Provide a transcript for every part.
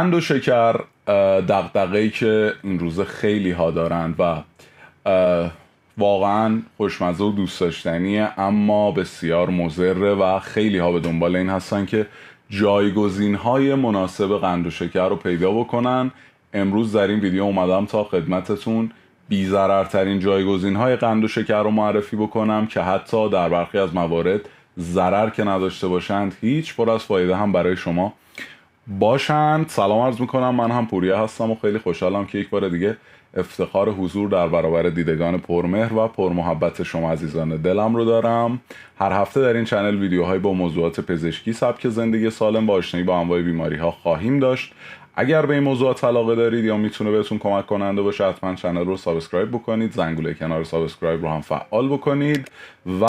قند و شکر دغدغه‌ای که این روزه خیلی ها دارند و واقعا خوشمزه و دوست داشتنیه، اما بسیار مضره و خیلی ها به دنبال این هستن که جایگزین های مناسب قند و شکر رو پیدا بکنن. امروز در این ویدیو اومدم تا خدمتتون بی‌ضررترین جایگزین های قند و شکر رو معرفی بکنم که حتی در برخی از موارد ضرر که نداشته باشند هیچ، پر از فایده هم برای شما باشند. سلام عرض میکنم، من هم پوریا هستم و خیلی خوشحالم که یک بار دیگه افتخار حضور در برابر دیدگان پرمهر و پرمحبت شما عزیزان دلم رو دارم. هر هفته در این چنل ویدیوهایی با موضوعات پزشکی، سبک زندگی سالم و آشنایی با انواع بیماری ها خواهیم داشت. اگر به این موضوعات علاقه دارید یا میتونه بهتون کمک کننده باشه، حتما چنل رو سابسکرایب بکنید، زنگوله کنار سابسکرایب رو هم فعال بکنید و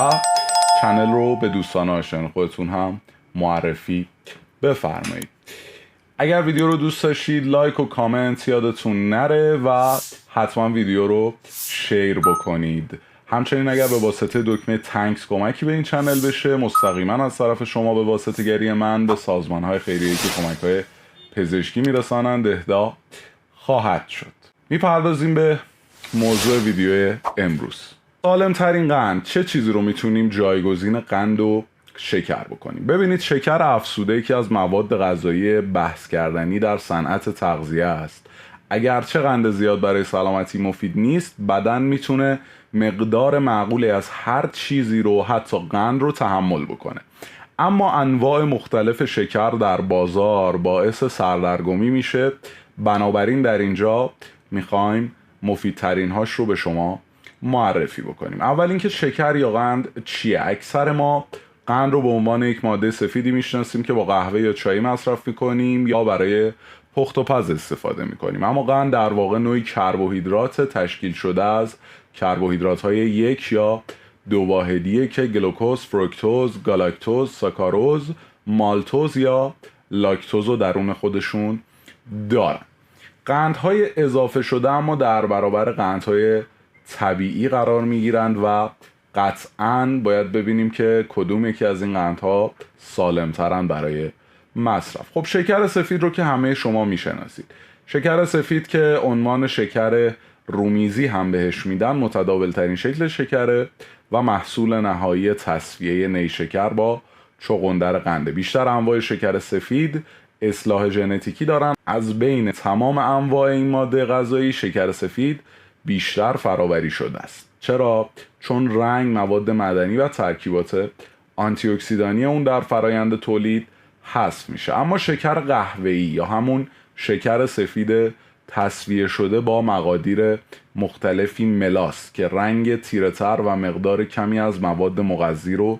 چنل رو به دوستان آشنا خودتون هم معرفی بفرمایید. اگر ویدیو رو دوست داشتید لایک و کامنت یادتون نره و حتما ویدیو رو شیر بکنید. همچنین اگر به واسطه دکمه تانکس کمکی به این چنل بشه، مستقیما از طرف شما به واسطه گری من به سازمان‌های خیریه‌ای که کمک‌های پزشکی میرسانند اهدا خواهد شد. میپردازیم به موضوع ویدیو امروز. سالم‌ترین قند، چه چیزی رو میتونیم جایگزین قند و شکر بکنیم؟ ببینید، شکر افزوده یکی از مواد غذایی بحث کردنی در صنعت تغذیه است. اگرچه قند زیاد برای سلامتی مفید نیست، بدن میتونه مقدار معقولی از هر چیزی رو، حتی قند رو تحمل بکنه. اما انواع مختلف شکر در بازار باعث سردرگمی میشه. بنابراین در اینجا میخوایم مفیدترین هاش رو به شما معرفی بکنیم. اول اینکه شکر یا قند چیه؟ اکثر ما قند رو به عنوان یک ماده سفیدی میشناسیم که با قهوه یا چای مصرف میکنیم یا برای پخت و پز استفاده میکنیم. اما قند در واقع نوعی کربوهیدرات تشکیل شده از کربوهیدرات های یک یا دو واحدیه که گلوکوز، فرکتوز، گالاکتوز، ساکاروز، مالتوز یا لاکتوز رو درون خودشون دارن. قندهای اضافه شده اما در برابر قندهای طبیعی قرار میگیرند و قطعاً باید ببینیم که کدوم یکی از این قندها سالمترن برای مصرف. خب شکر سفید رو که همه شما میشناسید. شکر سفید که عنوان شکر رومیزی هم بهش میدن، متداول ترین شکل شکره و محصول نهایی تصفیه نیشکر با چغندر قنده. بیشتر انواع شکر سفید اصلاح ژنتیکی دارن. از بین تمام انواع این ماده غذایی شکر سفید بیشتر فرآوری شده است. چرا؟ چون رنگ، مواد معدنی و ترکیبات آنتی اکسیدانی اون در فرایند تولید حذف میشه. اما شکر قهوه‌ای یا همون شکر سفید تصفیه شده با مقادیر مختلفی ملاس که رنگ تیره‌تر و مقدار کمی از مواد مغذی رو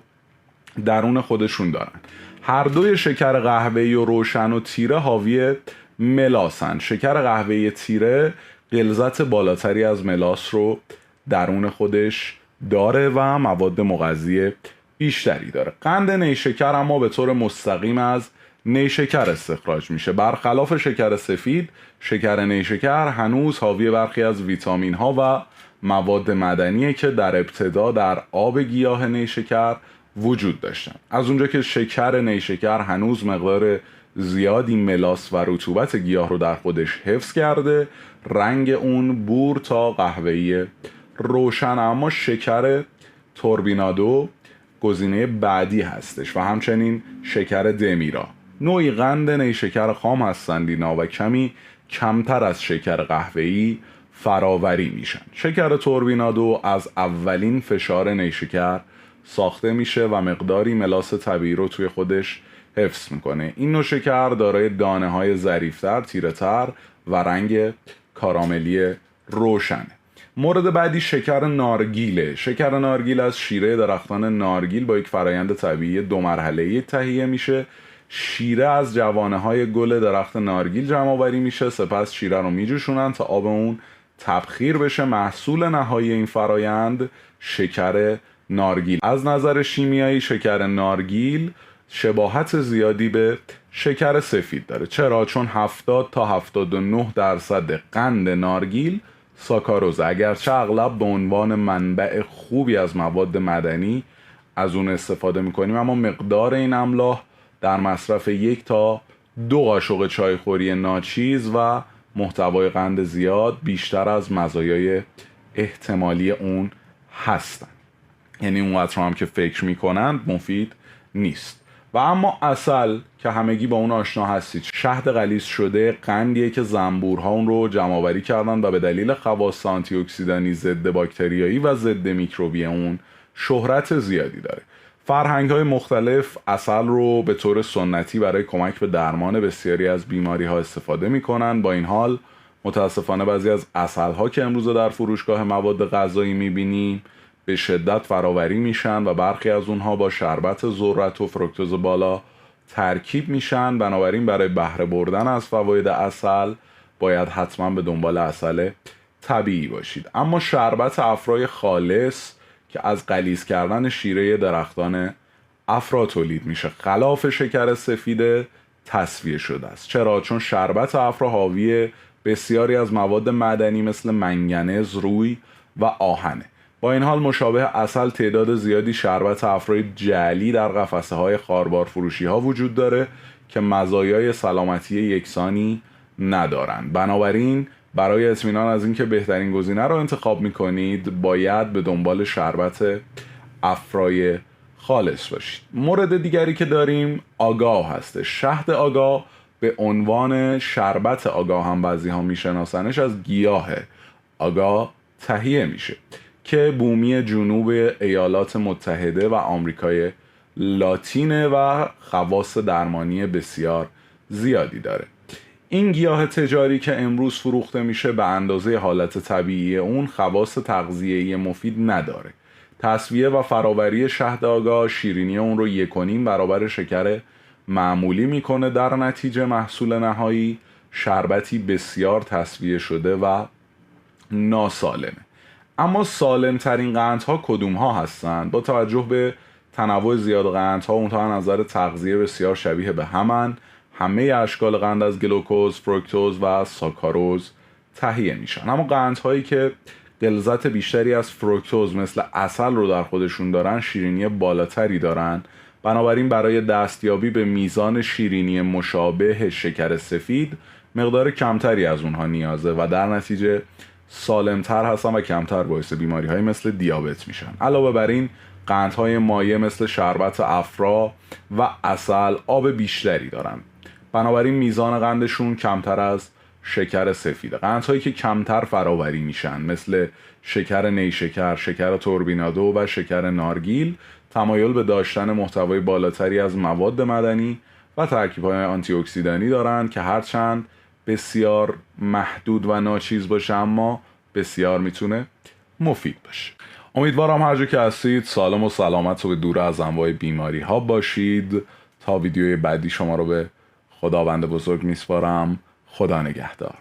درون خودشون دارن. هر دوی شکر قهوه‌ای و روشن و تیره حاوی ملاسن. شکر قهوه‌ای تیره غلظت بالاتری از ملاس رو درون خودش داره و مواد مغذی بیشتری داره. قند نیشکر اما به طور مستقیم از نیشکر استخراج میشه. برخلاف شکر سفید، شکر نیشکر هنوز حاوی برخی از ویتامین ها و مواد معدنیه که در ابتدا در آب گیاه نیشکر وجود داشتن. از اونجا که شکر نیشکر هنوز مقدار زیادی ملاس و رطوبت گیاه رو در خودش حفظ کرده، رنگ اون بور تا قهوه‌ای روشن. اما شکر توربینادو گزینه بعدی هستش و همچنین شکر دمیرا. نوعی قند نیشکر خام هستند اینا و کمی کمتر از شکر قهوه‌ای فراوری میشن. شکر توربینادو از اولین فشار نیشکر ساخته میشه و مقداری ملاس طبیعی رو توی خودش حفظ میکنه. این نوع شکر دارای دانه های ظریف‌تر، تیره‌تر و رنگ کاراملی روشنه. مورد بعدی شکر نارگیله. شکر نارگیل از شیره درختان نارگیل با یک فرایند طبیعی دو مرحله‌ای تهیه میشه. شیره از جوانه های گل درخت نارگیل جمع آوری میشه، سپس شیره رو میجوشونن تا آب اون تبخیر بشه. محصول نهایی این فرایند شکر نارگیل. از نظر شیمیایی شکر نارگیل شباهت زیادی به شکر سفید داره. چرا؟ چون 70 تا 79% قند نارگیل ساکاروز، اگرچه اغلب به عنوان منبع خوبی از مواد معدنی از اون استفاده میکنیم، اما مقدار این املاح در مصرف 1 تا 2 قاشق چایخوری ناچیز و محتوای قند زیاد بیشتر از مزایای احتمالی اون هستن، یعنی اونقدر هم که فکر میکنن مفید نیست. و اما عسل که همگی با اون آشنا هستید، شهد غلیظ شده، قندیه که زنبورها اون رو جمع آوری کردن و به دلیل خواص آنتی اکسیدانی ضد باکتریایی و ضد میکروبی اون شهرت زیادی داره. فرهنگ‌های مختلف عسل رو به طور سنتی برای کمک به درمان بسیاری از بیماری‌ها استفاده می‌کنن. با این حال متاسفانه بعضی از عسل‌ها که امروز در فروشگاه مواد غذایی می‌بینیم به شدت فراوری میشن و برخی از اونها با شربت ذرت و فرکتوز بالا ترکیب میشن. بنابراین برای بهره بردن از فواید عسل باید حتما به دنبال عسل طبیعی باشید. اما شربت افرای خالص که از غلیظ کردن شیره درختان افرا تولید میشه، خلاف شکر سفید تصفیه شده است. چرا؟ چون شربت افرا حاوی بسیاری از مواد معدنی مثل منگنز، روی و آهنه. با این حال مشابه عسل تعداد زیادی شربت افرای جعلی در قفسه های خاربار فروشی ها وجود داره که مزایای سلامتی یکسانی ندارند. بنابراین برای اطمینان از اینکه بهترین گزینه رو انتخاب میکنید باید به دنبال شربت افرای خالص باشید. مورد دیگری که داریم آگاه هست. شهد آگاه به عنوان شربت آگاه هم بعضی ها میشناسنش، از گیاه آگاه تهیه میشه که بومی جنوب ایالات متحده و آمریکای لاتینه و خواص درمانی بسیار زیادی داره. این گیاه تجاری که امروز فروخته میشه به اندازه حالت طبیعی اون خواص تغذیه‌ای مفید نداره. تصفیه و فراوری شهد آگاه شیرینی اون رو 1.5 برابر شکر معمولی میکنه. در نتیجه محصول نهایی شربتی بسیار تصفیه شده و ناسالمه. اما سالم ترین قندها کدوم ها هستند؟ با توجه به تنوع زیاد قندها اونها نظر تغذیه بسیار شبیه به همن. همه اشکال قند از گلوکوز، فرکتوز و ساکاروز تهیه میشن. اما قندهایی که غلظت بیشتری از فرکتوز مثل عسل رو در خودشون دارن شیرینی بالاتری دارن. بنابراین برای دستیابی به میزان شیرینی مشابه شکر سفید مقدار کمتری از اونها نیازه و در نتیجه سالمتر هستن و کمتر باعث بیماری های مثل دیابت میشن. علاوه بر این قندهای مایع مثل شربت افرا و عسل آب بیشتری دارن، بنابراین میزان قندشون کمتر از شکر سفیده. قندهایی که کمتر فراوری میشن مثل شکر نیشکر، شکر توربینادو و شکر نارگیل تمایل به داشتن محتوای بالاتری از مواد معدنی و ترکیب‌های آنتی اکسیدانی دارند که هرچند بسیار محدود و ناچیز باشه اما بسیار میتونه مفید باشه. امیدوارم هر جا که هستید سالم و سلامت و به دور از انواع بیماری ها باشید. تا ویدیوی بعدی شما رو به خداوند بزرگ میسپارم. خدا نگهدار.